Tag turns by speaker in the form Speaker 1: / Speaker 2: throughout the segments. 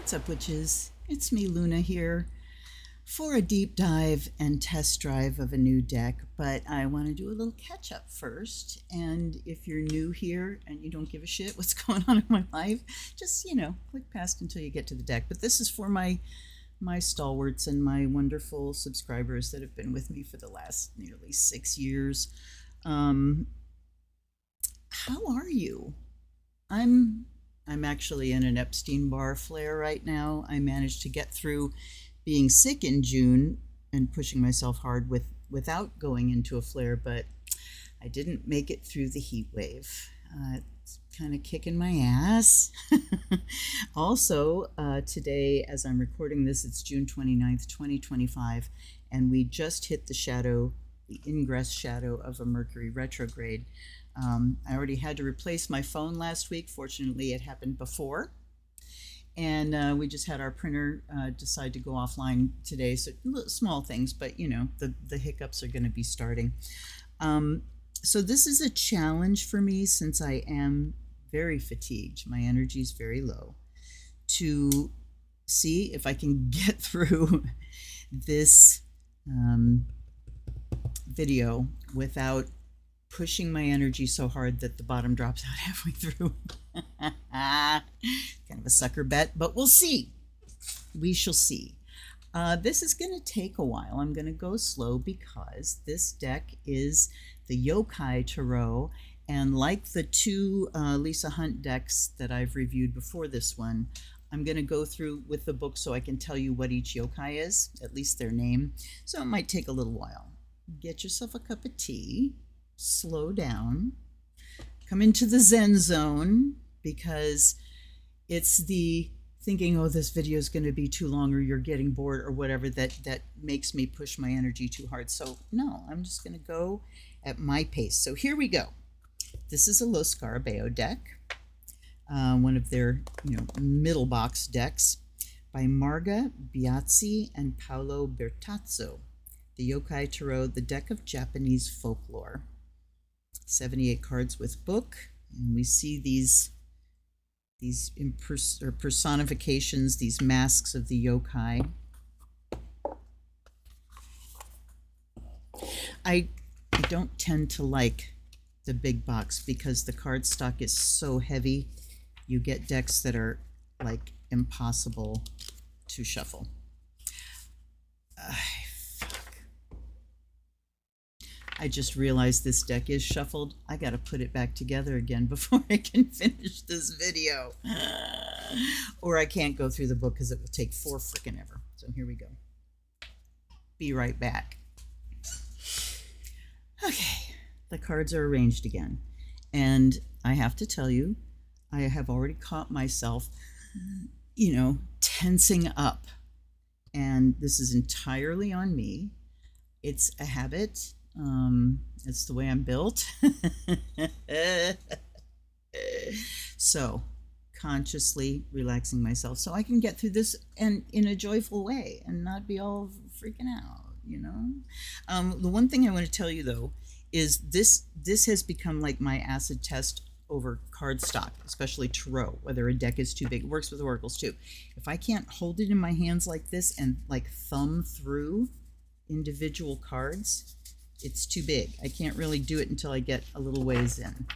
Speaker 1: What's up, witches? It's me, Luna, here for a deep dive and test drive of a new deck, but I want to do a little catch up first. And if you're new here and you don't give a shit what's going on in my life, just, click past until you get to the deck. But this is for my stalwarts and my wonderful subscribers that have been with me for the last nearly 6 years. How are you? I'm actually in an Epstein-Barr flare right now. I managed to get through being sick in June and pushing myself hard without going into a flare, but I didn't make it through the heat wave. It's kind of kicking my ass. Also, today, as I'm recording this, it's June 29th, 2025, and we just hit the ingress shadow of a Mercury retrograde. I already had to replace my phone last week. Fortunately, it happened before. And we just had our printer decide to go offline today. So small things, but the hiccups are going to be starting. So this is a challenge for me since I am very fatigued. My energy is very low, to see if I can get through this video without pushing my energy so hard that the bottom drops out halfway through. Kind of a sucker bet, but we'll see. We shall see. This is going to take a while. I'm going to go slow because this deck is the Yokai Tarot, and like the two Lisa Hunt decks that I've reviewed before this one, I'm going to go through with the book so I can tell you what each yokai is, at least their name. So it might take a little while. Get yourself a cup of tea. Slow down, come into the Zen zone, because it's the thinking, oh, this video is going to be too long or you're getting bored or whatever that makes me push my energy too hard. So no, I'm just going to go at my pace. So here we go. This is a Lo Scarabeo deck, one of their middle box decks by Marga Biazzi and Paolo Bertazzo. The Yokai Tarot, the deck of Japanese folklore. 78 cards with book, and we see these personifications, these masks of the yokai. I don't tend to like the big box because the card stock is so heavy. You get decks that are like impossible to shuffle. I just realized this deck is shuffled. I got to put it back together again before I can finish this video. Or I can't go through the book because it will take four frickin' ever. So here we go. Be right back. Okay, the cards are arranged again. And I have to tell you, I have already caught myself, tensing up. And this is entirely on me. It's a habit. It's the way I'm built. So consciously relaxing myself so I can get through this and in a joyful way and not be all freaking out, The one thing I want to tell you though is this has become like my acid test over cardstock, especially tarot, whether a deck is too big. It works with oracles too. If I can't hold it in my hands like this and like thumb through individual cards, it's too big. I can't really do it until I get a little ways in.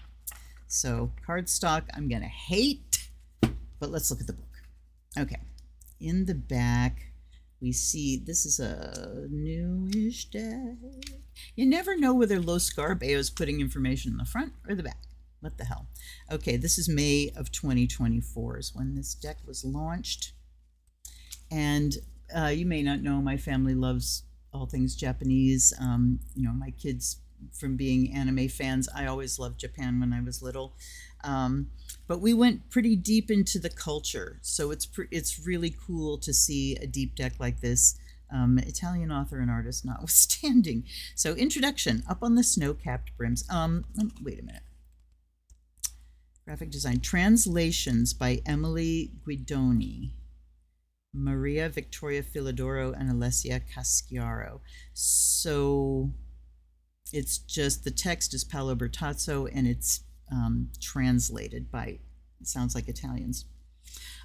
Speaker 1: So cardstock, I'm going to hate, but let's look at the book. Okay. In the back, we see this is a newish deck. You never know whether Lo Scarabeo is putting information in the front or the back. What the hell? Okay, this is May of 2024 is when this deck was launched. And you may not know, my family loves all things Japanese. My kids, from being anime fans, I always loved Japan when I was little. But we went pretty deep into the culture, so it's really cool to see a deep deck like this. Italian author and artist notwithstanding. So introduction, up on the snow-capped brims. Wait a minute. Graphic design. Translations by Emily Guidoni, Maria Victoria Filodoro, and Alessia Casciaro. So it's just, the text is Paolo Bertazzo, and it's translated by, it sounds like Italians.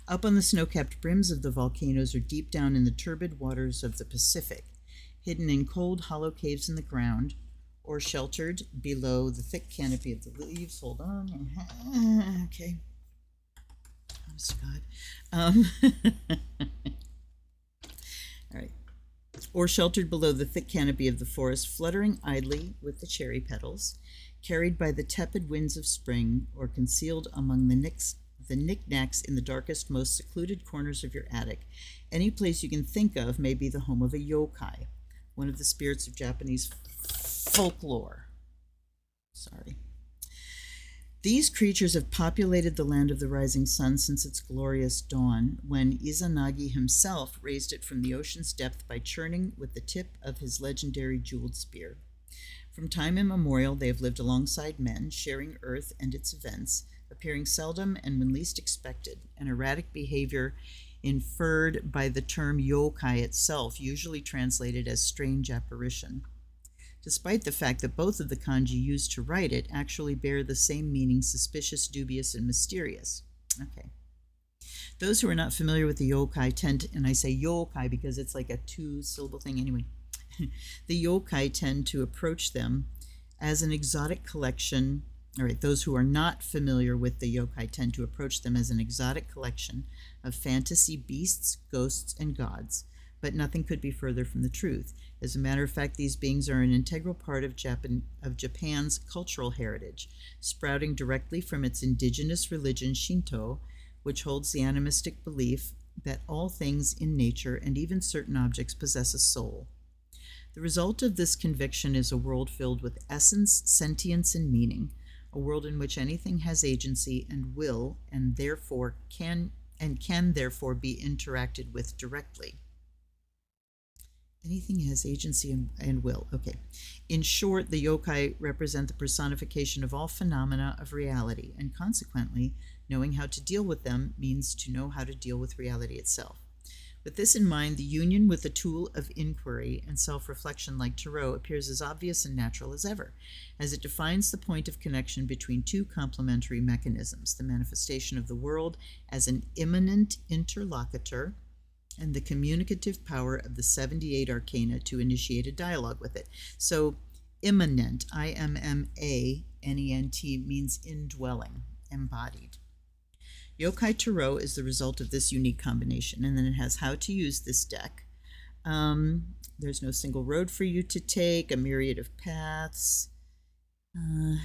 Speaker 1: Up on the snow-capped brims of the volcanoes or deep down in the turbid waters of the Pacific, hidden in cold, hollow caves in the ground, or sheltered below the thick canopy of the leaves. Hold on. Okay. Honest to God. All right. Or sheltered below the thick canopy of the forest, fluttering idly with the cherry petals, carried by the tepid winds of spring, or concealed among the knickknacks in the darkest, most secluded corners of your attic. Any place you can think of may be the home of a yokai, one of the spirits of Japanese folklore. Sorry. These creatures have populated the land of the rising sun since its glorious dawn, when Izanagi himself raised it from the ocean's depth by churning with the tip of his legendary jeweled spear. From time immemorial, they have lived alongside men, sharing earth and its events, appearing seldom and when least expected, an erratic behavior inferred by the term yokai itself, usually translated as strange apparition, despite the fact that both of the kanji used to write it actually bear the same meaning: suspicious, dubious, and mysterious. Okay. Those who are not familiar with the yokai tend to, and I say yokai because it's like a two-syllable thing anyway, the yokai tend to approach them as an exotic collection. All right, those who are not familiar with the yokai tend to approach them as an exotic collection of fantasy beasts, ghosts, and gods, but nothing could be further from the truth. As a matter of fact, these beings are an integral part of Japan's cultural heritage, sprouting directly from its indigenous religion, Shinto, which holds the animistic belief that all things in nature and even certain objects possess a soul. The result of this conviction is a world filled with essence, sentience, and meaning, a world in which anything has agency and will, and therefore can therefore be interacted with directly. Anything has agency and will. Okay. In short, the yokai represent the personification of all phenomena of reality, and consequently, knowing how to deal with them means to know how to deal with reality itself. With this in mind, the union with a tool of inquiry and self-reflection like tarot appears as obvious and natural as ever, as it defines the point of connection between two complementary mechanisms: the manifestation of the world as an immanent interlocutor, and the communicative power of the 78 arcana to initiate a dialogue with it. So immanent, I-M-M-A-N-E-N-T, means indwelling, embodied. Yokai Tarot is the result of this unique combination, and then it has how to use this deck. There's no single road for you to take, a myriad of paths.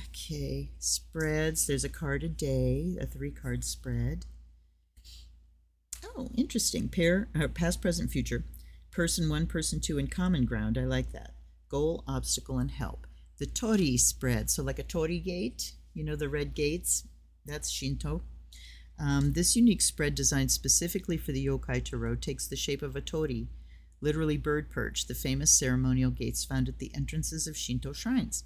Speaker 1: Okay, spreads. There's a card a day, a 3-card spread. Oh, interesting. Pair, past, present, future. Person 1, person 2, and common ground. I like that. Goal, obstacle, and help. The Tori spread. So like a Tori gate, you know, the red gates, that's Shinto. This unique spread, designed specifically for the Yokai Tarot, takes the shape of a Tori, literally bird perch, the famous ceremonial gates found at the entrances of Shinto shrines.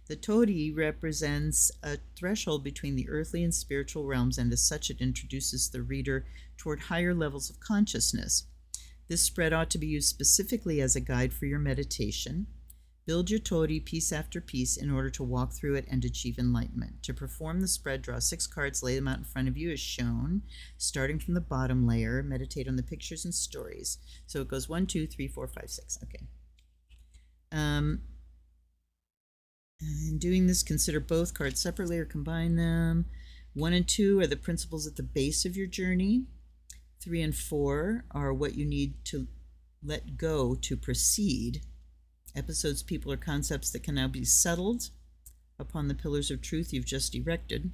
Speaker 1: The Tori represents a threshold between the earthly and spiritual realms, and as such it introduces the reader toward higher levels of consciousness. This spread ought to be used specifically as a guide for your meditation. Build your Tori piece after piece in order to walk through it and achieve enlightenment. To perform the spread, draw 6 cards, lay them out in front of you as shown, starting from the bottom layer. Meditate on the pictures and stories. So it goes 1, 2, 3, 4, 5, 6. Okay. In doing this, consider both cards separately or combine them. 1 and 2 are the principles at the base of your journey. 3 and 4 are what you need to let go to proceed. Episodes, people, or concepts that can now be settled upon the pillars of truth you've just erected.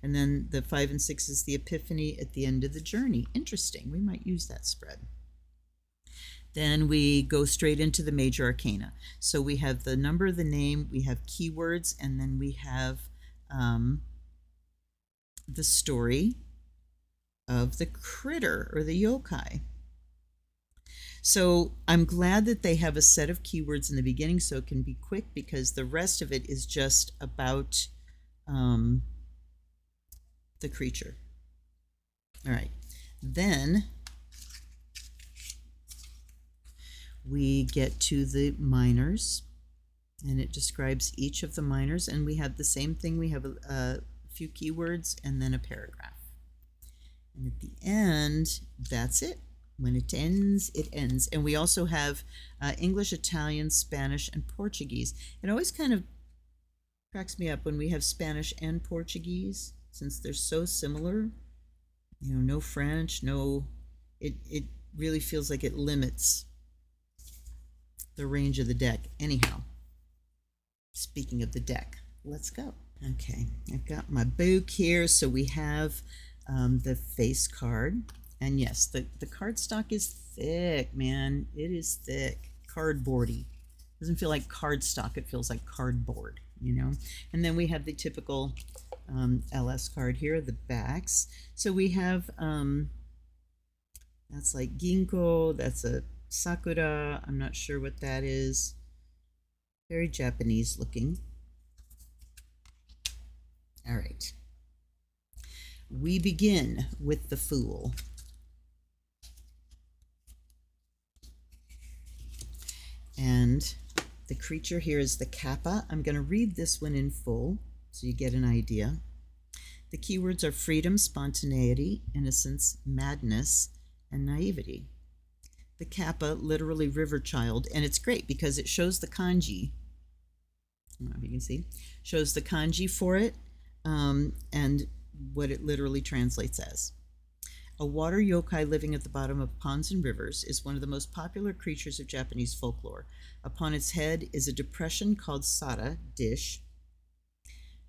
Speaker 1: And then the 5 and 6 is the epiphany at the end of the journey. Interesting. We might use that spread. Then we go straight into the major arcana. So we have the number, the name, we have keywords, and then we have the story of the critter or the yokai. So I'm glad that they have a set of keywords in the beginning so it can be quick, because the rest of it is just about the creature. All right. Then we get to the minors, and it describes each of the minors, and we have the same thing. We have a few keywords and then a paragraph. And at the end, that's it. When it ends, it ends. And we also have English, Italian, Spanish, and Portuguese. It always kind of cracks me up when we have Spanish and Portuguese, since they're so similar. You know, no French, no, it really feels like it limits the range of the deck. Anyhow, speaking of the deck, let's go. Okay, I've got my book here. So we have the face card. And yes, the cardstock is thick, man. It is thick, cardboardy. Doesn't feel like cardstock, it feels like cardboard, you know. And then we have the typical LS card here, the backs. So we have, that's like ginkgo, that's a sakura. I'm not sure what that is. Very Japanese looking. All right. We begin with the Fool. And the creature here is the Kappa. I'm going to read this one in full so you get an idea. The keywords are freedom, spontaneity, innocence, madness, and naivety. The Kappa, literally river child, and it's great because it shows the kanji. I don't know if you can see. Shows the kanji for it and what it literally translates as. A water yokai living at the bottom of ponds and rivers is one of the most popular creatures of Japanese folklore. Upon its head is a depression called sara, dish,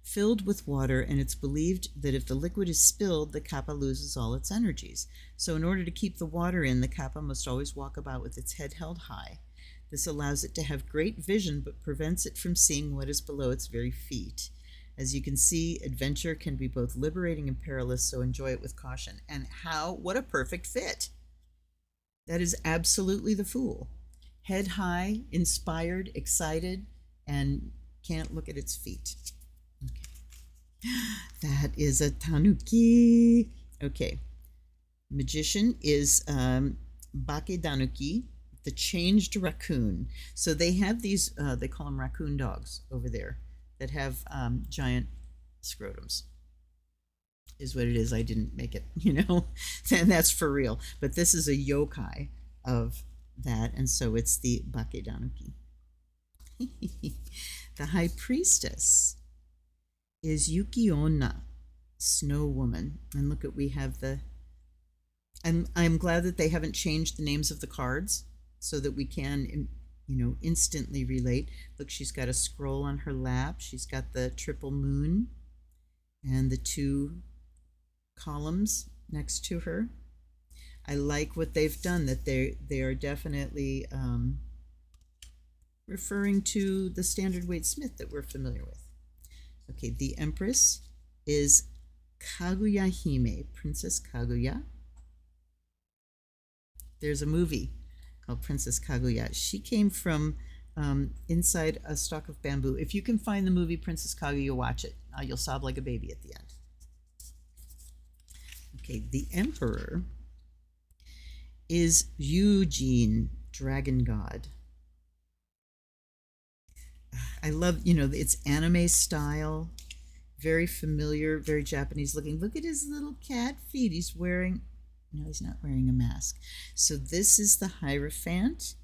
Speaker 1: filled with water, and it's believed that if the liquid is spilled, the kappa loses all its energies. So in order to keep the water in, the kappa must always walk about with its head held high. This allows it to have great vision, but prevents it from seeing what is below its very feet. As you can see, adventure can be both liberating and perilous, so enjoy it with caution. And what a perfect fit. That is absolutely the Fool. Head high, inspired, excited, and can't look at its feet. Okay. That is a tanuki. Okay. Magician is Bake Danuki, the changed raccoon. So they have these, they call them raccoon dogs over there, that have giant scrotums, is what it is. I didn't make it, you know, and that's for real. But this is a yokai of that, and so it's the Bake Danuki. The High Priestess is Yuki-onna, Snow Woman. And look at, we have the, I'm glad that they haven't changed the names of the cards so that we can, you know, instantly relate. Look, she's got a scroll on her lap. She's got the triple moon and the two columns next to her. I like what they've done, that they are definitely referring to the standard weight Smith that we're familiar with. Okay, the Empress is Kaguya Hime, Princess Kaguya. There's a movie called Princess Kaguya. She came from inside a stalk of bamboo. If you can find the movie Princess Kaguya, watch it. You'll sob like a baby at the end. Okay, the Emperor is Eugene, Dragon God. I love, you know, it's anime style, very familiar, very Japanese looking. Look at his little cat feet. He's wearing, no, he's not wearing a mask. So this is the Hierophant,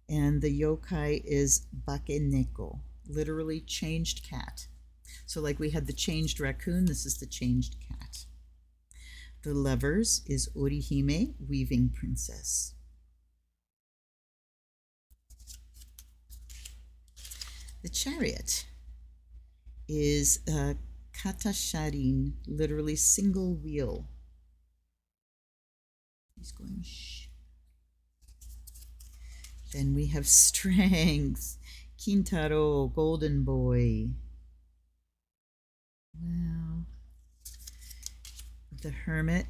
Speaker 1: and the yokai is Bakeneko, literally changed cat. So like we had the changed raccoon, this is the changed cat. The Lovers is Orihime, Weaving Princess. The Chariot is Katasharin, literally single wheel. He's going shh. Then we have Strength, Kintaro, Golden Boy. Wow. The Hermit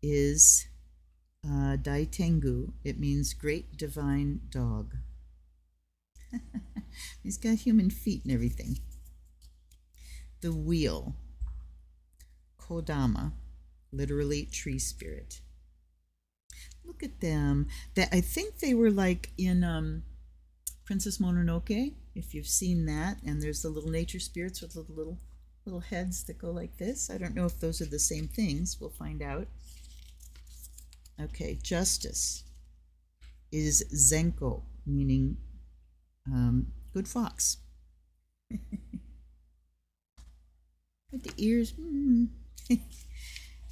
Speaker 1: is Daitengu. It means great divine dog. He's got human feet and everything. The Wheel, Kodama, literally tree spirit. Look at them. I think they were like in Princess Mononoke, if you've seen that. And there's the little nature spirits with little heads that go like this. I don't know if those are the same things. We'll find out. Okay, justice is Zenko, meaning good fox. With the ears.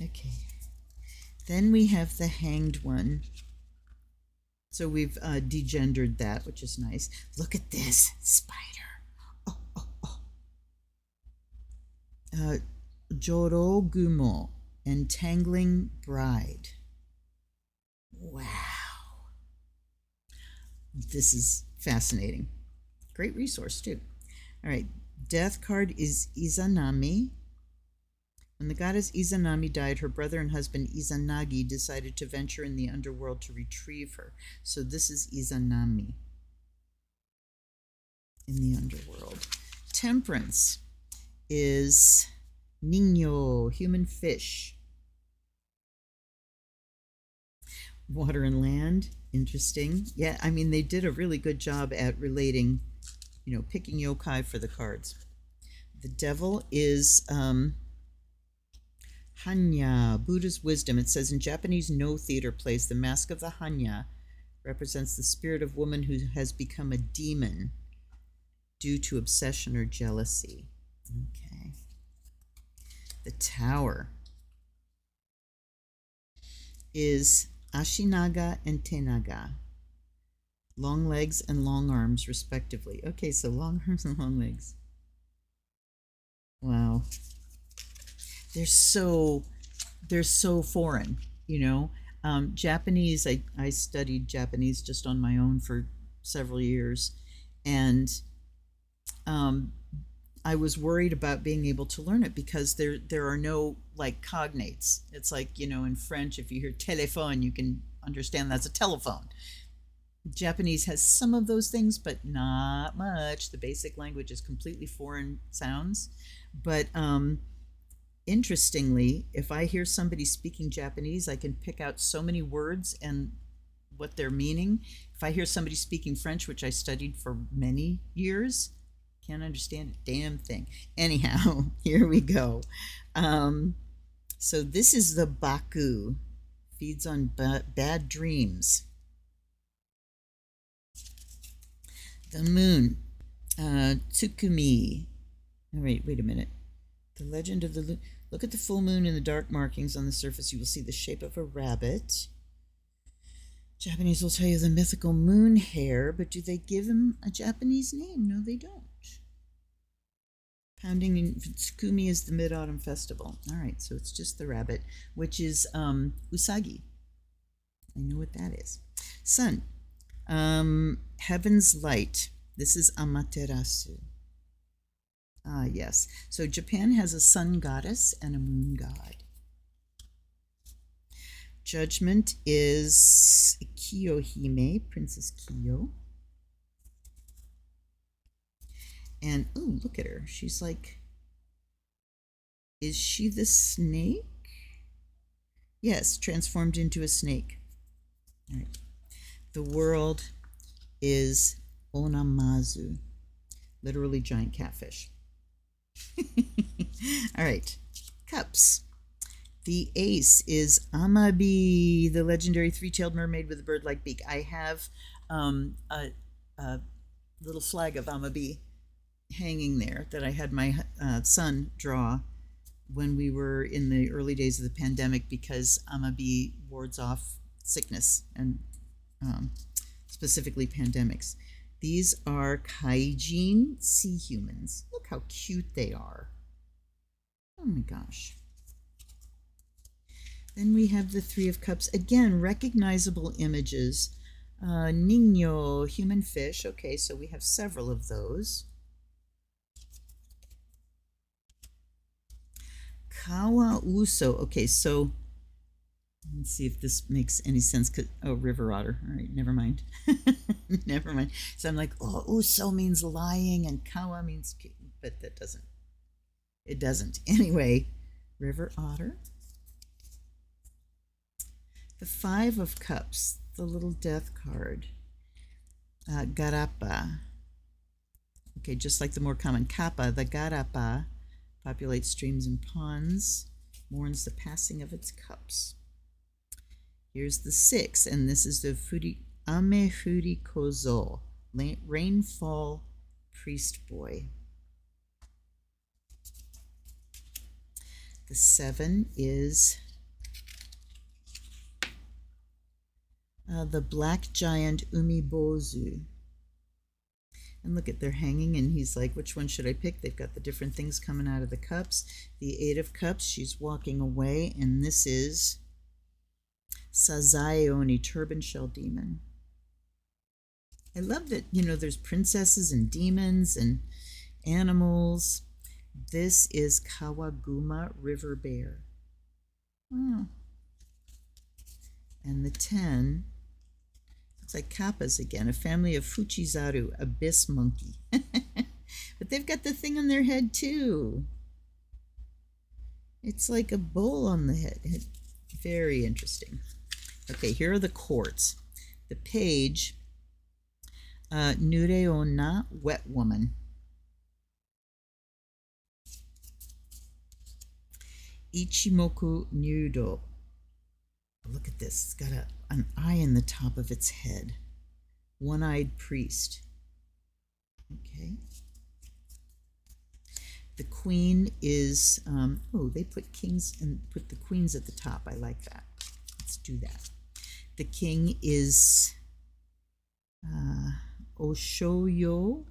Speaker 1: Okay. Then we have the hanged one. So we've degendered that, which is nice. Look at this spider. Oh, oh, oh. Jorogumo, entangling bride. Wow. This is fascinating. Great resource, too. All right. Death card is Izanami. When the goddess Izanami died, her brother and husband Izanagi decided to venture in the underworld to retrieve her. So this is Izanami in the underworld. Temperance is Niño, human fish. Water and land, interesting. Yeah, I mean, they did a really good job at relating, picking yokai for the cards. The devil is Hanya, Buddha's wisdom. It says in Japanese no theater plays, the mask of the Hanya represents the spirit of woman who has become a demon due to obsession or jealousy. Okay. The tower is Ashinaga and Tenaga, long legs and long arms, respectively. Okay, so long arms and long legs. Wow. They're so foreign, Japanese, I studied Japanese just on my own for several years, and I was worried about being able to learn it because there are no like cognates. It's like, in French, if you hear téléphone, you can understand that's a telephone. Japanese has some of those things, but not much. The basic language is completely foreign sounds. But interestingly, if I hear somebody speaking Japanese, I can pick out so many words and what they're meaning. If I hear somebody speaking French, which I studied for many years, can't understand a damn thing. Anyhow, here we go. So this is the Baku, feeds on bad dreams. The moon, Tsukumi. Oh, wait a minute. The legend of the look at the full moon and the dark markings on the surface. You will see the shape of a rabbit. Japanese will tell you the mythical moon hare, but do they give him a Japanese name? No, they don't. Pounding in Tsukumi is the Mid-Autumn Festival. All right, so it's just the rabbit, which is Usagi. I know what that is. Sun. Heaven's light. This is Amaterasu. Ah, yes. So Japan has a sun goddess and a moon god. Judgment is Kiyohime, Princess Kiyo. And, oh, look at her. She's like, is she the snake? Yes, transformed into a snake. All right. The world is Onamazu, literally giant catfish. All right, cups. The ace is Amabi, the legendary three-tailed mermaid with a bird-like beak. I have a little flag of Amabi hanging there that I had my son draw when we were in the early days of the pandemic, because Amabi wards off sickness and specifically pandemics. These are Kaijin sea humans. Look how cute they are. Oh my gosh. Then we have the Three of Cups. Again, recognizable images. Niño, human fish. Okay, so we have several of those. Kawa Uso. Okay, so let's see if this makes any sense. Oh, river otter. All right, never mind. Never mind. So I'm like, oh, Uso means lying and Kawa means, but that doesn't. It doesn't. Anyway, river otter. The Five of Cups, the little death card. Garapa. Okay, just like the more common kappa, the garapa populates streams and ponds, mourns the passing of its cups. Here's the 6, and this is the Ame Furi Kozo, Rainfall Priest Boy. The 7 is the Black Giant Umibozu. And look at, they're hanging, and he's like, which one should I pick? They've got the different things coming out of the cups. The 8 of Cups, she's walking away, and this is Sazae Oni, Turban Shell Demon. I love that, there's princesses and demons and animals. This is Kawaguma River Bear. Wow. And the 10, looks like Kappas again, a family of Fuchizaru, abyss monkey. But they've got the thing on their head too. It's like a bowl on the head. Very interesting. Okay, here are the courts. The page, Nureona, Wet Woman. Ichimoku Nudo. Look at this. It's got an eye in the top of its head. One-eyed priest. Okay. The queen is, they put kings and put the queens at the top. I like that. Let's do that. The king is Oshowo,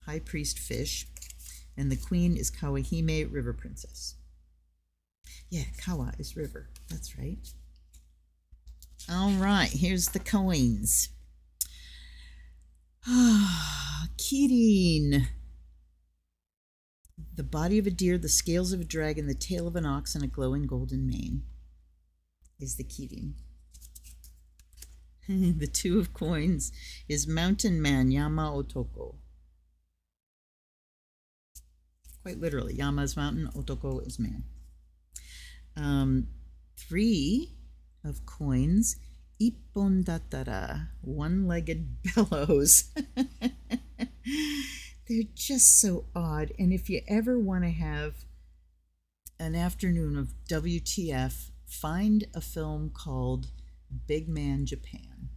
Speaker 1: high priest fish. And the queen is Kawahime, river princess. Yeah, Kawa is river. That's right. All right, here's the coins. Kirin. The body of a deer, the scales of a dragon, the tail of an ox, and a glowing golden mane is the Kirin. The 2 of coins is Mountain Man, Yama Otoko. Quite literally, Yama is mountain, Otoko is man. 3 of coins, Ippon Dattara, one-legged bellows. They're just so odd. And if you ever want to have an afternoon of WTF, find a film called Big Man Japan.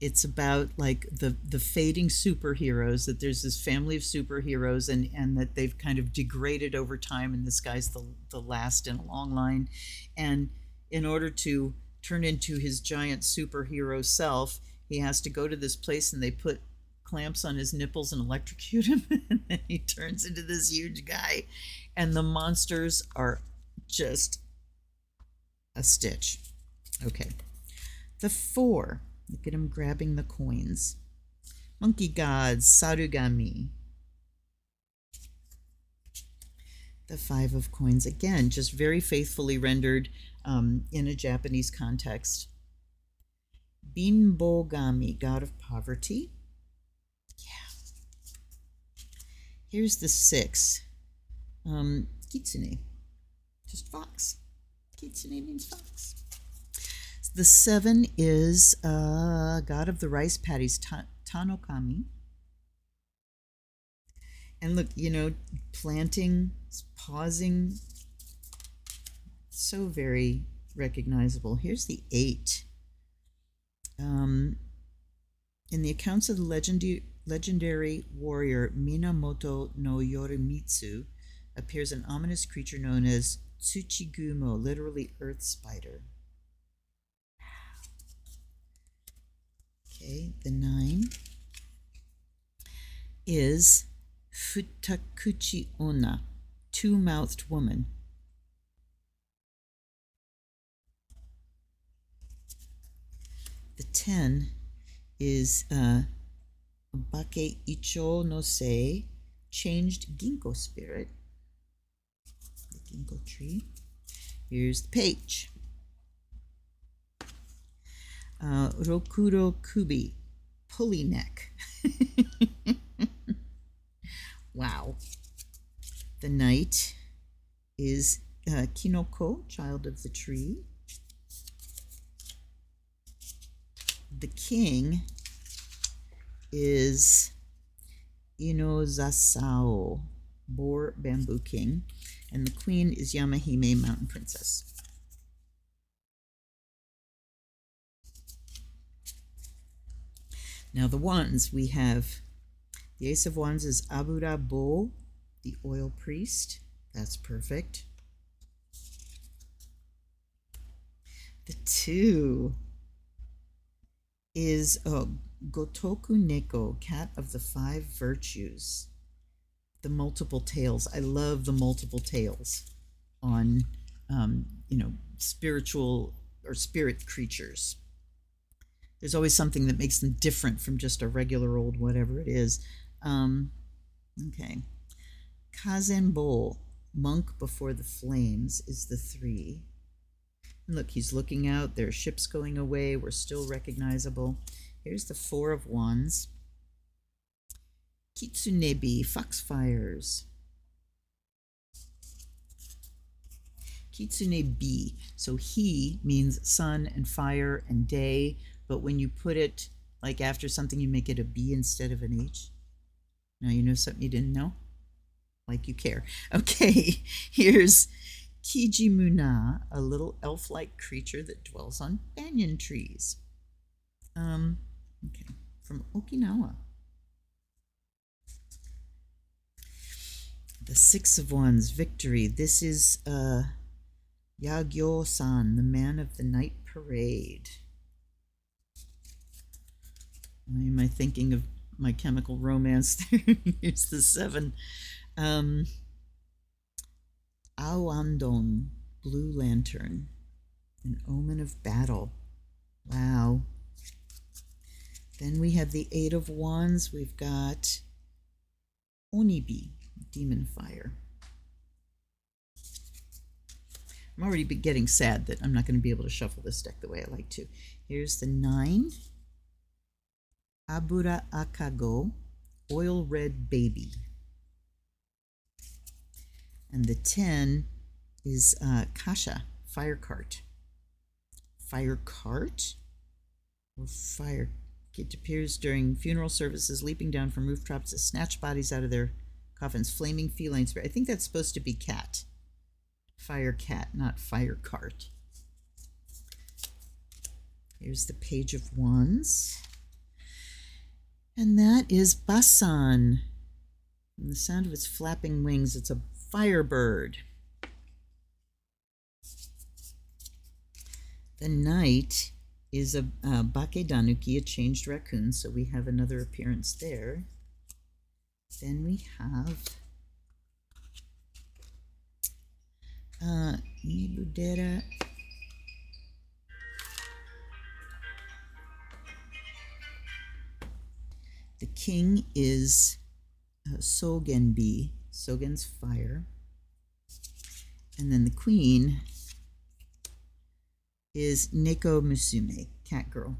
Speaker 1: It's about like the fading superheroes, that there's this family of superheroes and that they've kind of degraded over time, and this guy's the last in a long line. And in order to turn into his giant superhero self, he has to go to this place and they put clamps on his nipples and electrocute him, and then he turns into this huge guy. And the monsters are just a stitch. Okay. The 4. Look at him grabbing the coins. Monkey gods, Sarugami. The 5 of coins, again, just very faithfully rendered in a Japanese context. Binbogami, god of poverty. Yeah. Here's the 6. Kitsune, just fox. Kitsune means fox. The 7 is god of the rice paddies, Tanokami. And look, planting, pausing, so very recognizable. Here's the 8. In the accounts of the legendary warrior Minamoto no Yorimitsu appears an ominous creature known as Tsuchigumo, literally earth spider. Okay, the 9 is Futakuchi Onna, two-mouthed woman. The 10 is Bake Icho no Se, changed ginkgo spirit, the ginkgo tree. Here's the page. Rokuro Kubi, pulley neck. Wow. The knight is Kinoko, child of the tree. The king is Inozasao, boar bamboo king. And the queen is Yamahime, Mountain Princess. Now the wands, we have the Ace of Wands is Abura Bo, the oil priest. That's perfect. The 2 is Gotoku Neko, cat of the 5 virtues. The multiple tails. I love the multiple tails on, spiritual or spirit creatures. There's always something that makes them different from just a regular old whatever it is. Okay. Kazenbo, monk before the flames, is the 3. And look, he's looking out. There are ships going away. We're still recognizable. Here's the 4 of Wands. Kitsunebi, foxfires. Kitsunebi. So he means sun and fire and day, but when you put it like after something, you make it a B instead of an H. Now you know something you didn't know? Like you care. Okay, here's Kijimuna, a little elf-like creature that dwells on banyan trees. Okay, from Okinawa. The 6 of Wands, victory. This is Yagyo-san, the man of the night parade. Why am I thinking of My Chemical Romance? Here's the 7. Awandon, blue lantern, an omen of battle. Wow. Then we have the 8 of Wands. We've got Onibi, demon fire. I'm already getting sad that I'm not going to be able to shuffle this deck the way I like to. Here's the 9. Abura Akago, oil red baby. And the 10 is Kasha, fire cart. Fire cart? Or fire? It appears during funeral services, leaping down from rooftops to snatch bodies out of their coffins. Flaming feline spirit. I think that's supposed to be cat. Fire cat, not fire cart. Here's the Page of Wands. And that is Basan. From the sound of its flapping wings, it's a firebird. The Knight is a Bakedanuki, a changed raccoon, so we have another appearance there. Then we have Nibudera. The king is Sogenbi, Sogen's fire. And then the queen is Neko Musume, cat girl.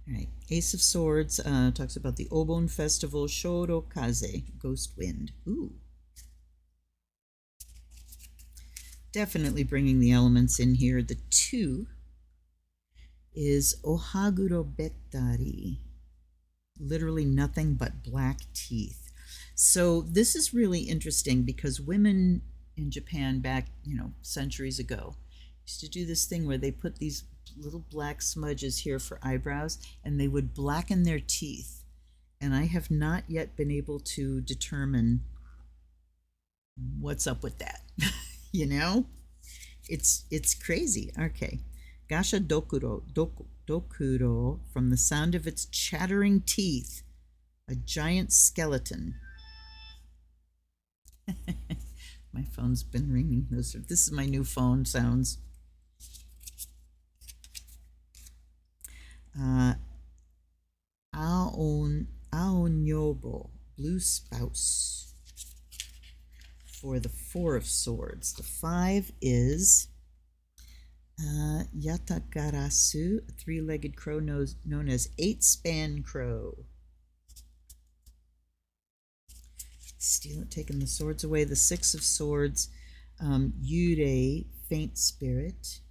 Speaker 1: All right, Ace of Swords talks about the Obon Festival, Shorokaze, Ghost Wind. Ooh. Definitely bringing the elements in here. The 2 is Ohaguro Bettari, literally nothing but black teeth. So this is really interesting because women in Japan back, centuries ago used to do this thing where they put these little black smudges here for eyebrows and they would blacken their teeth. And I have not yet been able to determine what's up with that. It's crazy. Okay. Gasha Dokuro, from the sound of its chattering teeth, a giant skeleton. My phone's been ringing. This is my new phone sounds. Aonyobo, blue spouse. For the 4 of Swords, the 5 is Yatagarasu, a 3-legged crow known as 8-span crow. Taking the swords away. The 6 of Swords, Yurei, faint spirit.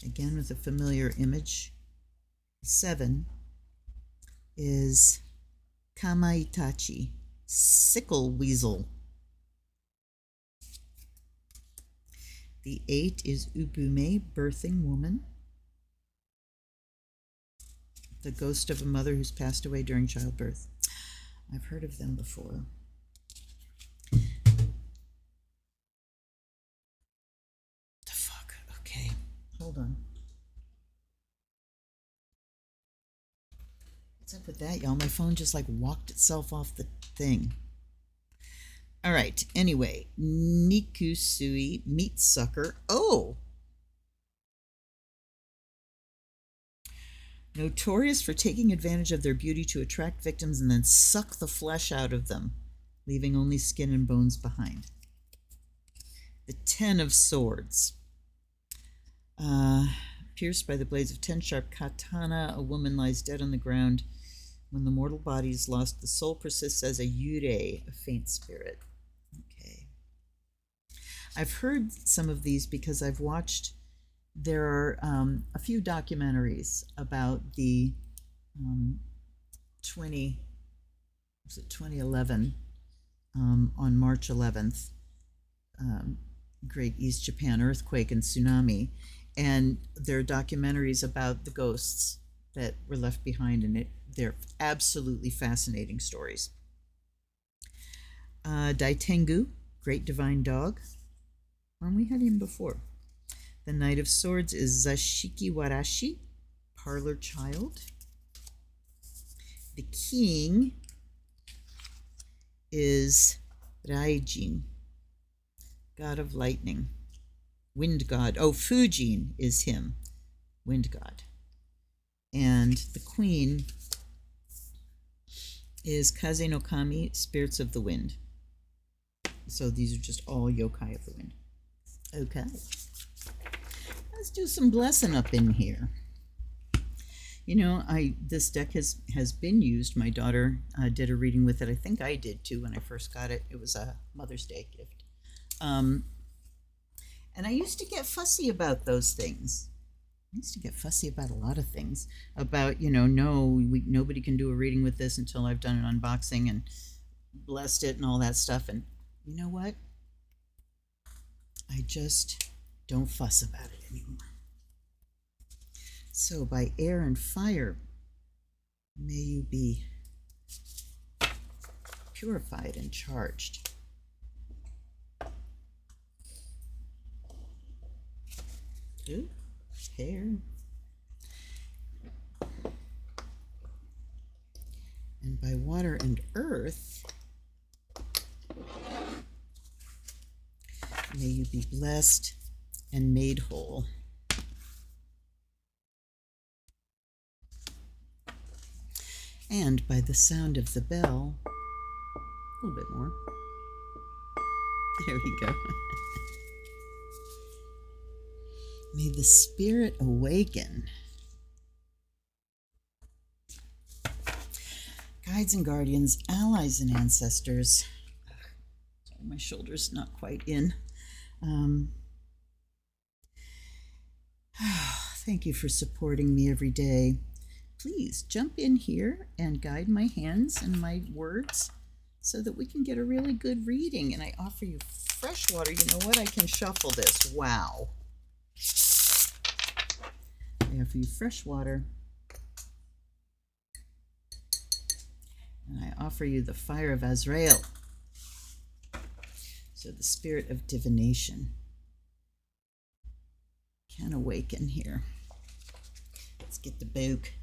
Speaker 1: Again with a familiar image. 7 is Kamaitachi, sickle weasel. The 8 is Ubume, birthing woman. The ghost of a mother who's passed away during childbirth. I've heard of them before. The fuck? Okay, hold on. What's up with that, y'all? My phone just like walked itself off the thing. All right, anyway, Nikusui, meat sucker. Oh! Notorious for taking advantage of their beauty to attract victims and then suck the flesh out of them, leaving only skin and bones behind. The 10 of Swords. Pierced by the blades of 10 sharp katana, a woman lies dead on the ground. When the mortal body is lost, the soul persists as a yurei, a faint spirit. Okay. I've heard some of these because I've watched, there are a few documentaries about the 2011, on March 11th, Great East Japan earthquake and tsunami. And there are documentaries about the ghosts that were left behind, and they're absolutely fascinating stories. Daitengu, great divine dog. We had him before. The Knight of Swords is Zashiki Warashi, parlor child. The king is Raijin, god of lightning. Wind god. Oh, Fujin is him, wind god. And the queen is Kaze no Kami, spirits of the wind. So these are just all yokai of the wind. Okay. Let's do some blessing up in here. You know, this deck has been used. My daughter did a reading with it. I think I did too when I first got it. It was a Mother's Day gift. And I used to get fussy about those things. I used to get fussy about a lot of things. About, nobody can do a reading with this until I've done an unboxing and blessed it and all that stuff. And you know what? I just don't fuss about it anymore. So by air and fire, may you be purified and charged. Ooh, hair. And by water and earth, may you be blessed and made whole. And by the sound of the bell, a little bit more. There we go. May the spirit awaken. Guides and guardians, allies and ancestors. Sorry, my shoulder's not quite in. Thank you for supporting me every day. Please jump in here and guide my hands and my words so that we can get a really good reading. And I offer you fresh water. You know what? I can shuffle this. Wow. I offer you fresh water. And I offer you the fire of Azrael. So the spirit of divination can awaken here. Let's get the book.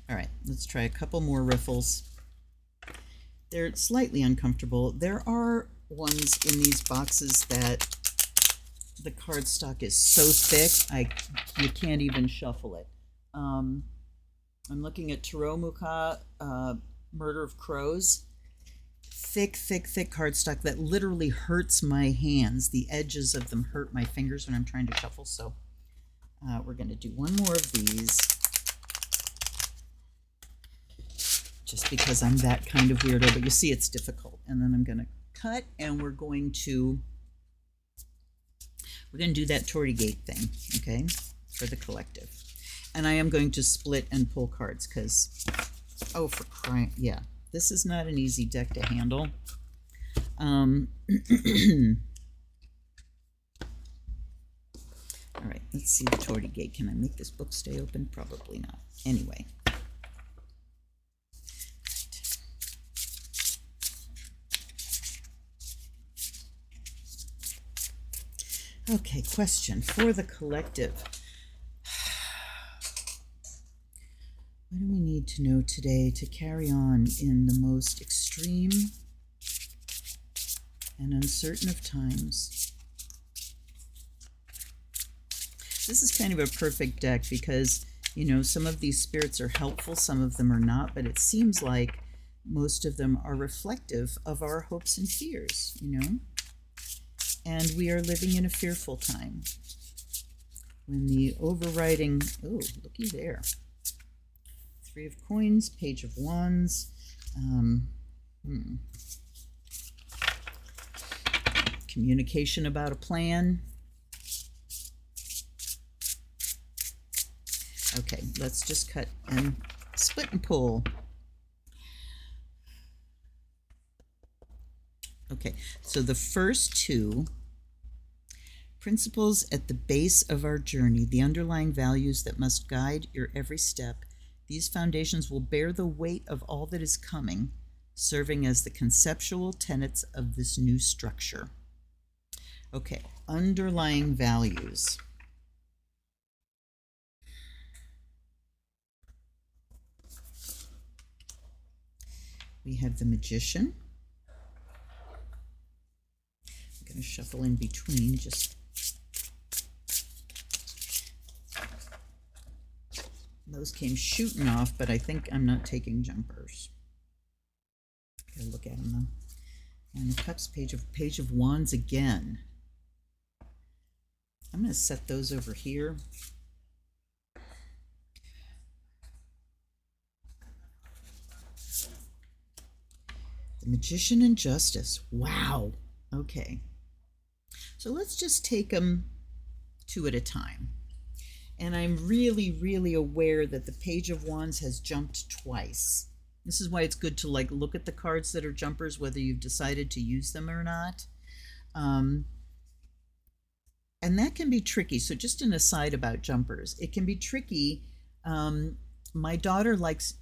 Speaker 1: All right, let's try a couple more riffles. They're slightly uncomfortable. There are ones in these boxes that the cardstock is so thick, you can't even shuffle it. I'm looking at Taromuka, Murder of Crows. Thick cardstock that literally hurts my hands. The edges of them hurt my fingers when I'm trying to shuffle. So we're going to do one more of these. Just because I'm that kind of weirdo, but you see it's difficult. And then I'm going to cut, and we're going to do that Tori gate thing, okay, for the collective. And I am going to split and pull cards because, oh, for crying, yeah, this is not an easy deck to handle. All right, let's see the Tori gate. Can I make this book stay open? Probably not. Anyway. Okay, question for the collective. What do we need to know today to carry on in the most extreme and uncertain of times? This is kind of a perfect deck because, you know, some of these spirits are helpful, some of them are not, but it seems like most of them are reflective of our hopes and fears, you know? And we are living in a fearful time. When the overriding, oh, looky there. Three of Coins, Page of Wands. Communication about a plan. Okay, let's just cut and split and pull. Okay, so the first two, principles at the base of our journey, the underlying values that must guide your every step. These foundations will bear the weight of all that is coming, serving as the conceptual tenets of this new structure. Okay, underlying values. We have the Magician. I'm going to shuffle in between just. Those came shooting off, but I think I'm not taking jumpers. Gotta look at them though. And the Cups, Page of Wands again. I'm going to set those over here. The Magician and Justice. Wow. Okay. So let's just take them two at a time. And I'm really, really aware that the Page of Wands has jumped twice. This is why it's good to like look at the cards that are jumpers, whether you've decided to use them or not. And that can be tricky. So just an aside about jumpers. It can be tricky. My daughter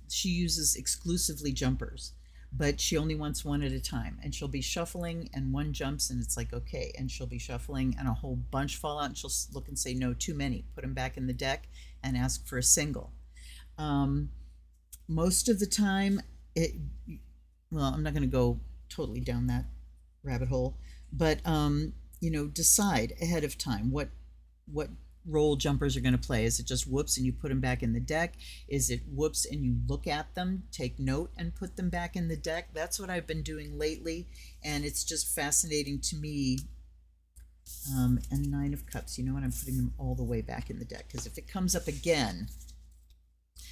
Speaker 1: she uses exclusively jumpers, but she only wants one at a time. And she'll be shuffling and one jumps and it's like, okay. And she'll be shuffling and a whole bunch fall out and she'll look and say, no, too many. Put them back in the deck and ask for a single. Most of the time, well, I'm not going to go totally down that rabbit hole, but, you know, decide ahead of time what role jumpers are going to play. Is it just whoops and you put them back in the deck? Is it whoops and you look at them, take note, and put them back in the deck? That's what I've been doing lately, and it's just fascinating to me. And Nine of Cups, you know what? I'm putting them all the way back in the deck because if it comes up again,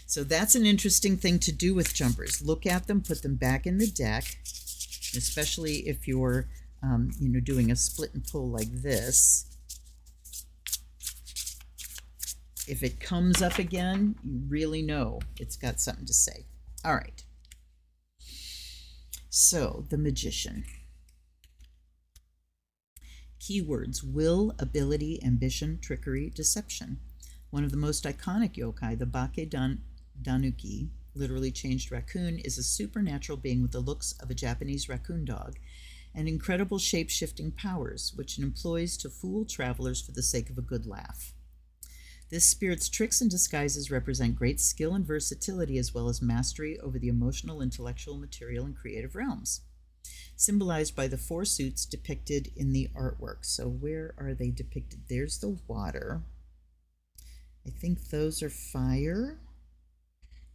Speaker 1: so that's an interesting thing to do with jumpers. Look at them, put them back in the deck, especially if you're, you know, doing a split and pull like this. If it comes up again, you really know it's got something to say. All right. So, the Magician. Keywords: will, ability, ambition, trickery, deception. One of the most iconic yokai, the Danuki, literally changed raccoon, is a supernatural being with the looks of a Japanese raccoon dog and incredible shape-shifting powers, which it employs to fool travelers for the sake of a good laugh. This spirit's tricks and disguises represent great skill and versatility as well as mastery over the emotional, intellectual, material, and creative realms, symbolized by the four suits depicted in the artwork. So where are they depicted? There's the water. I think those are fire.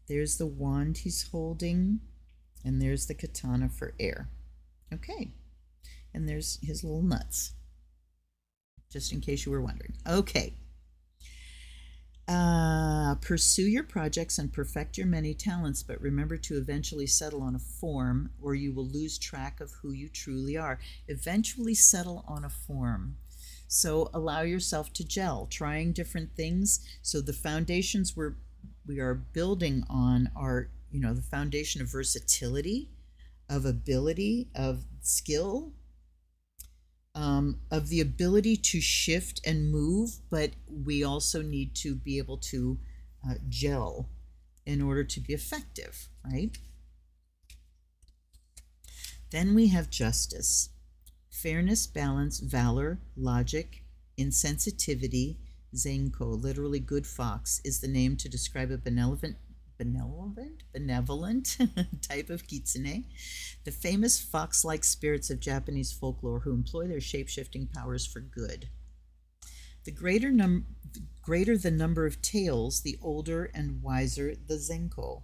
Speaker 1: There's the wand he's holding, and there's the katana for air. Okay, and there's his little nuts, just in case you were wondering. Okay. Pursue your projects and perfect your many talents, but remember to eventually settle on a form or you will lose track of who you truly are. Eventually settle on a form. So allow yourself to gel, trying different things. So the foundations we are building on are, the foundation of versatility, of ability, of skill, of the ability to shift and move, but we also need to be able to gel in order to be effective, right? Then we have justice. Fairness, balance, valor, logic, insensitivity, Zenko, literally good fox, is the name to describe a benevolent type of kitsune, the famous fox-like spirits of Japanese folklore who employ their shape-shifting powers for good. The greater the number of tails, the older and wiser the Zenko.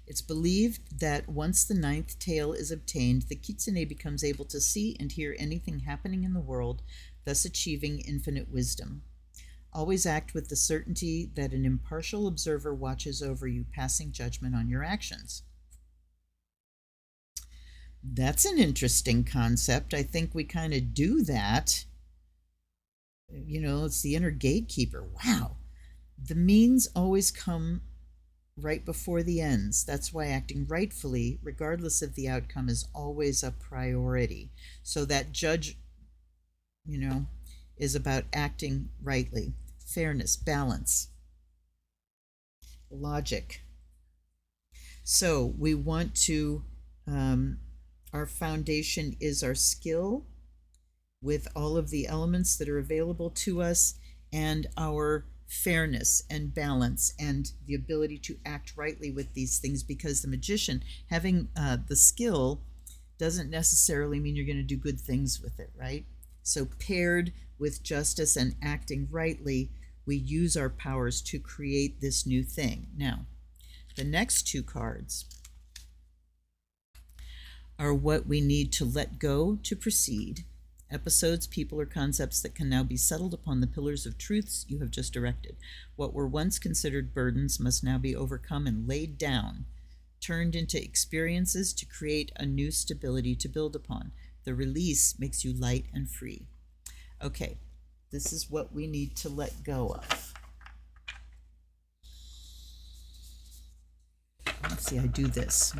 Speaker 1: It's believed that once the 9th tail is obtained, the kitsune becomes able to see and hear anything happening in the world, thus achieving infinite wisdom. Always act with the certainty that an impartial observer watches over you, passing judgment on your actions. That's an interesting concept. I think we kind of do that. It's the inner gatekeeper. Wow. The means always come right before the ends. That's why acting rightfully, regardless of the outcome, is always a priority. So that judge, is about acting rightly. Fairness, balance, logic. So we want to, our foundation is our skill with all of the elements that are available to us, and our fairness and balance and the ability to act rightly with these things, because the magician, having the skill doesn't necessarily mean you're going to do good things with it, right? So paired with justice and acting rightly, we use our powers to create this new thing. Now, the next 2 cards are what we need to let go to proceed. Episodes, people, or concepts that can now be settled upon the pillars of truths you have just directed. What were once considered burdens must now be overcome and laid down, turned into experiences to create a new stability to build upon. The release makes you light and free. Okay, this is what we need to let go of. Let's see, I do this.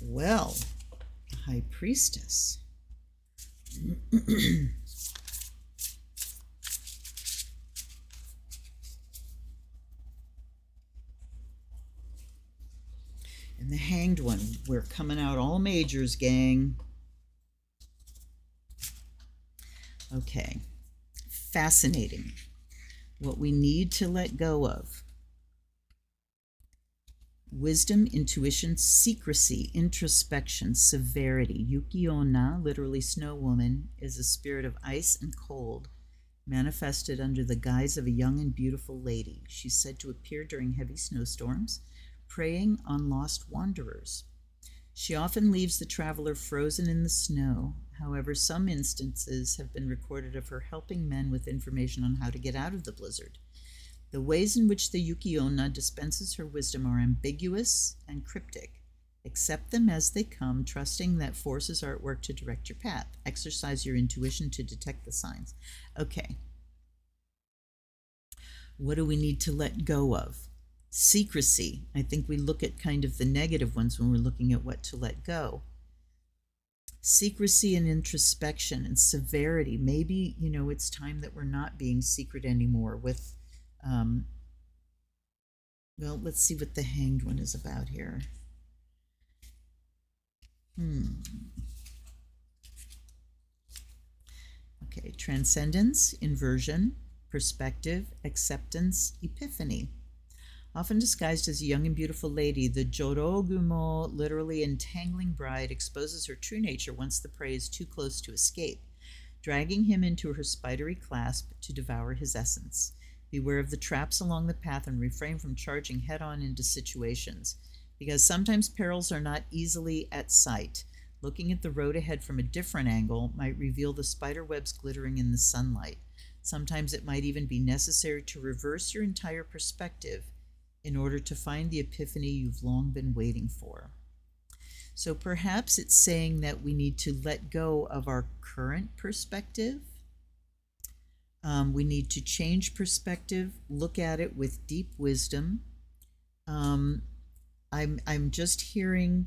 Speaker 1: Well, High Priestess. And the Hanged One. We're coming out all majors, gang. Okay. Fascinating. What we need to let go of. Wisdom, intuition, secrecy, introspection, severity. Yuki-onna, literally snow woman, is a spirit of ice and cold, manifested under the guise of a young and beautiful lady. She's said to appear during heavy snowstorms, preying on lost wanderers. She often leaves the traveler frozen in the snow. However, some instances have been recorded of her helping men with information on how to get out of the blizzard. The ways in which the Yuki-onna dispenses her wisdom are ambiguous and cryptic. Accept them as they come, trusting that forces are at work to direct your path. Exercise your intuition to detect the signs. Okay. What do we need to let go of? Secrecy. I think we look at kind of the negative ones when we're looking at what to let go. Secrecy and introspection and severity. Maybe, it's time that we're not being secret anymore with, well, let's see what the Hanged One is about here. Okay, transcendence, inversion, perspective, acceptance, epiphany. Often disguised as a young and beautiful lady, the Jorogumo, literally entangling bride, exposes her true nature once the prey is too close to escape, dragging him into her spidery clasp to devour his essence. Beware of the traps along the path and refrain from charging head-on into situations, because sometimes perils are not easily at sight. Looking at the road ahead from a different angle might reveal the spider webs glittering in the sunlight. Sometimes it might even be necessary to reverse your entire perspective in order to find the epiphany you've long been waiting for. So perhaps it's saying that we need to let go of our current perspective. We need to change perspective, look at it with deep wisdom. I'm just hearing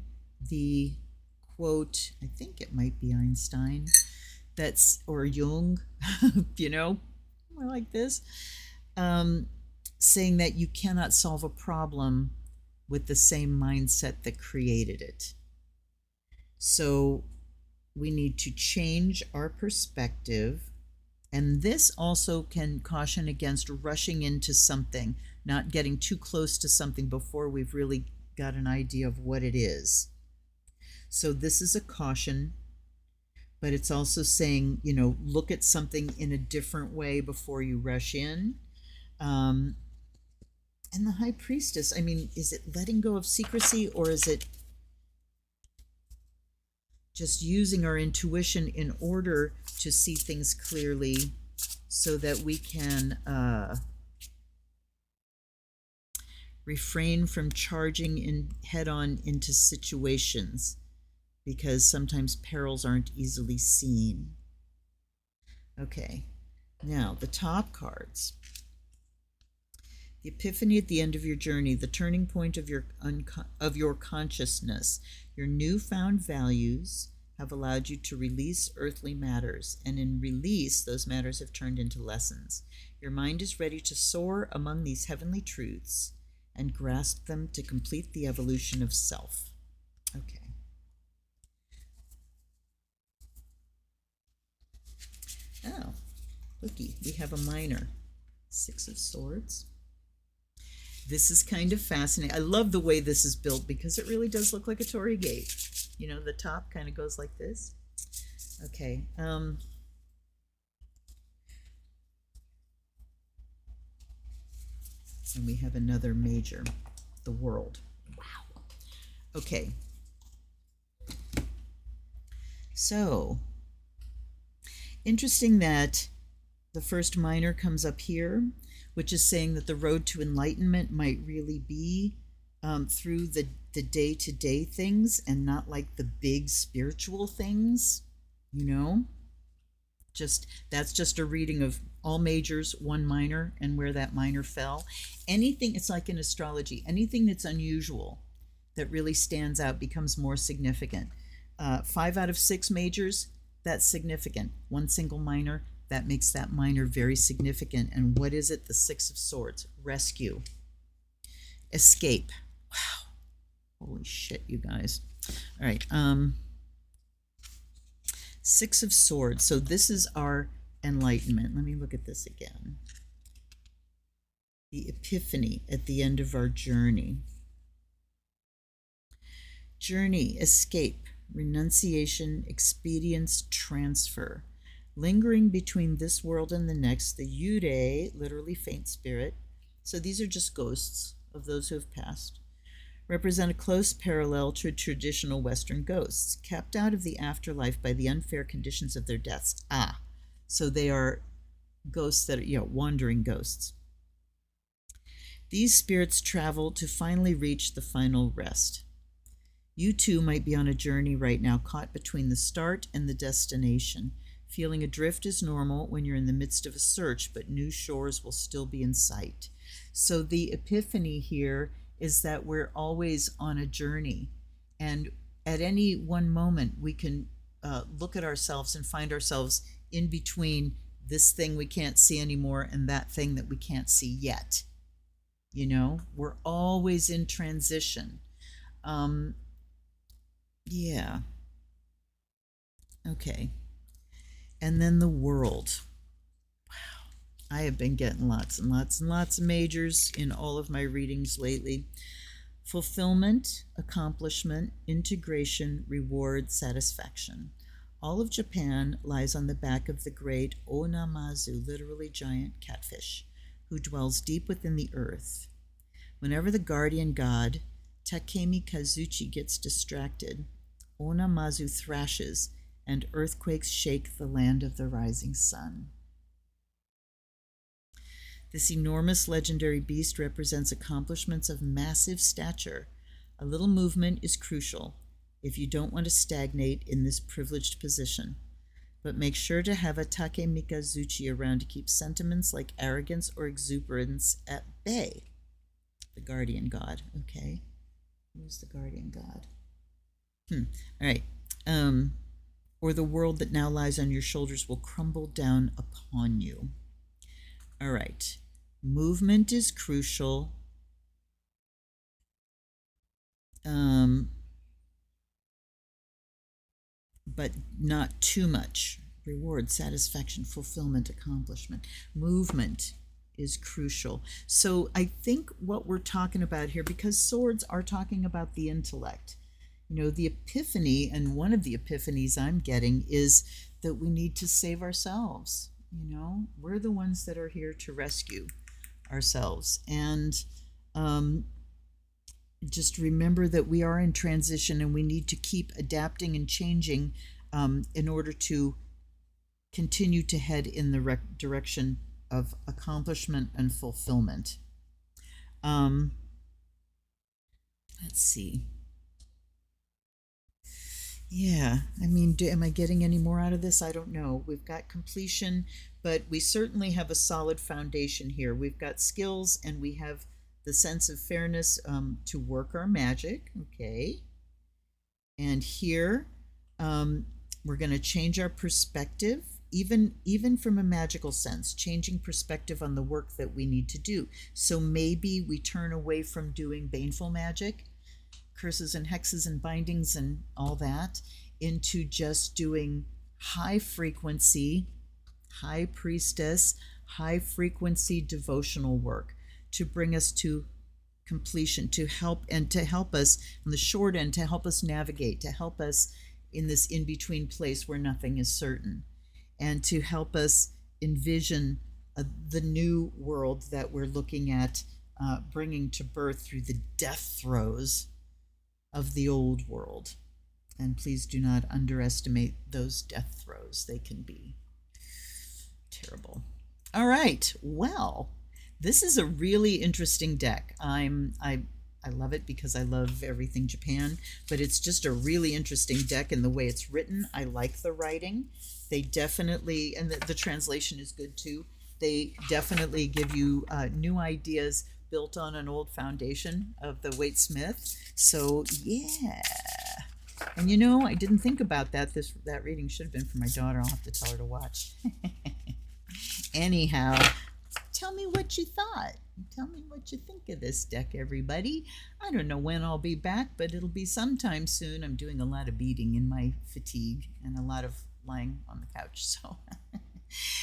Speaker 1: the quote, I think it might be Einstein, or Jung, more like this, saying that you cannot solve a problem with the same mindset that created it. So we need to change our perspective. And this also can caution against rushing into something, not getting too close to something before we've really got an idea of what it is. So this is a caution, but it's also saying, look at something in a different way before you rush in. And the High Priestess, is it letting go of secrecy, or is it just using our intuition in order to see things clearly so that we can refrain from charging in head-on into situations, because sometimes perils aren't easily seen. Okay, now the top cards. The epiphany at the end of your journey, the turning point of your consciousness. Your newfound values have allowed you to release earthly matters, and in release, those matters have turned into lessons. Your mind is ready to soar among these heavenly truths and grasp them to complete the evolution of self. Okay. Oh, looky, we have a minor. Six of Swords. This is kind of fascinating. I love the way this is built because it really does look like a Tori gate. The top kind of goes like this. Okay. And we have another major, the World. Wow. Okay. So, interesting that the first minor comes up here, which is saying that the road to enlightenment might really be through the day-to-day things and not like the big spiritual things, that's just a reading of all majors, one minor, and where that minor fell. Anything, it's like in astrology, anything that's unusual that really stands out becomes more significant. 5 out of 6 majors, that's significant. One single minor, that makes that minor very significant. And what is it? The Six of Swords. Rescue. Escape. Wow. Holy shit, you guys. All right. Six of Swords. So this is our enlightenment. Let me look at this again. The epiphany at the end of our journey. Journey, escape, renunciation, expedience, transfer. Lingering between this world and the next, the Yurei, literally faint spirit. So these are just ghosts of those who have passed. Represent a close parallel to traditional Western ghosts, kept out of the afterlife by the unfair conditions of their deaths. So they are ghosts that are, wandering ghosts. These spirits travel to finally reach the final rest. You too might be on a journey right now, caught between the start and the destination. Feeling adrift is normal when you're in the midst of a search, but new shores will still be in sight. So the epiphany here is that we're always on a journey, and at any one moment we can look at ourselves and find ourselves in between this thing we can't see anymore and that thing that we can't see yet. We're always in transition. Yeah. Okay. And then the World. Wow. I have been getting lots and lots and lots of majors in all of my readings lately. Fulfillment, accomplishment, integration, reward, satisfaction. All of Japan lies on the back of the great Onamazu, literally giant catfish, who dwells deep within the earth. Whenever the guardian god, Takemi Kazuchi, gets distracted, Onamazu thrashes, and earthquakes shake the land of the rising sun. This enormous legendary beast represents accomplishments of massive stature. A little movement is crucial. if you don't want to stagnate in this privileged position. But make sure to have a Takemikazuchi around to keep sentiments like arrogance or exuberance at bay. The guardian god, okay. Who's the guardian god? All right. Or the world that now lies on your shoulders will crumble down upon you. All right. Movement is crucial. But not too much. Reward, satisfaction, fulfillment, accomplishment. Movement is crucial. So I think what we're talking about here, because swords are talking about the intellect, you know, the epiphany, and one of the epiphanies I'm getting is that we need to save ourselves. You know, we're the ones that are here to rescue ourselves. And just remember that we are in transition and we need to keep adapting and changing in order to continue to head in the direction of accomplishment and fulfillment. Let's see. Yeah, I mean, am I getting any more out of this? I don't know. We've got completion, but we certainly have a solid foundation here. We've got skills and we have the sense of fairness to work our magic, okay? And here, we're going to change our perspective, even from a magical sense, changing perspective on the work that we need to do. So maybe we turn away from doing baneful magic, curses and hexes and bindings and all that, into just doing high frequency, high priestess, high frequency devotional work to bring us to completion, to help us on the short end, to help us navigate, to help us in this in-between place where nothing is certain, and to help us envision the new world that we're looking at bringing to birth through the death throes of the old world. And please do not underestimate those death throes. They can be terrible. All right, well, this is a really interesting deck. I love it because I love everything Japan, but it's just a really interesting deck in the way it's written. I like the writing. They definitely, and the translation is good too. They definitely give you new ideas built on an old foundation of the Waite Smith. So yeah. And you know, I didn't think about that. That reading should have been for my daughter. I'll have to tell her to watch. Anyhow, tell me what you thought. Tell me what you think of this deck, everybody. I don't know when I'll be back, but it'll be sometime soon. I'm doing a lot of beating in my fatigue and a lot of lying on the couch. So,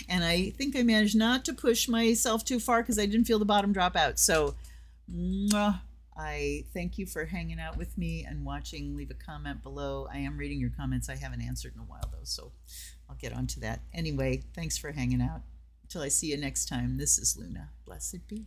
Speaker 1: and I think I managed not to push myself too far because I didn't feel the bottom drop out. So, I thank you for hanging out with me and watching. Leave a comment below. I am reading your comments. I haven't answered in a while, though, so I'll get on to that. Anyway, thanks for hanging out. Until I see you next time, this is Luna. Blessed be.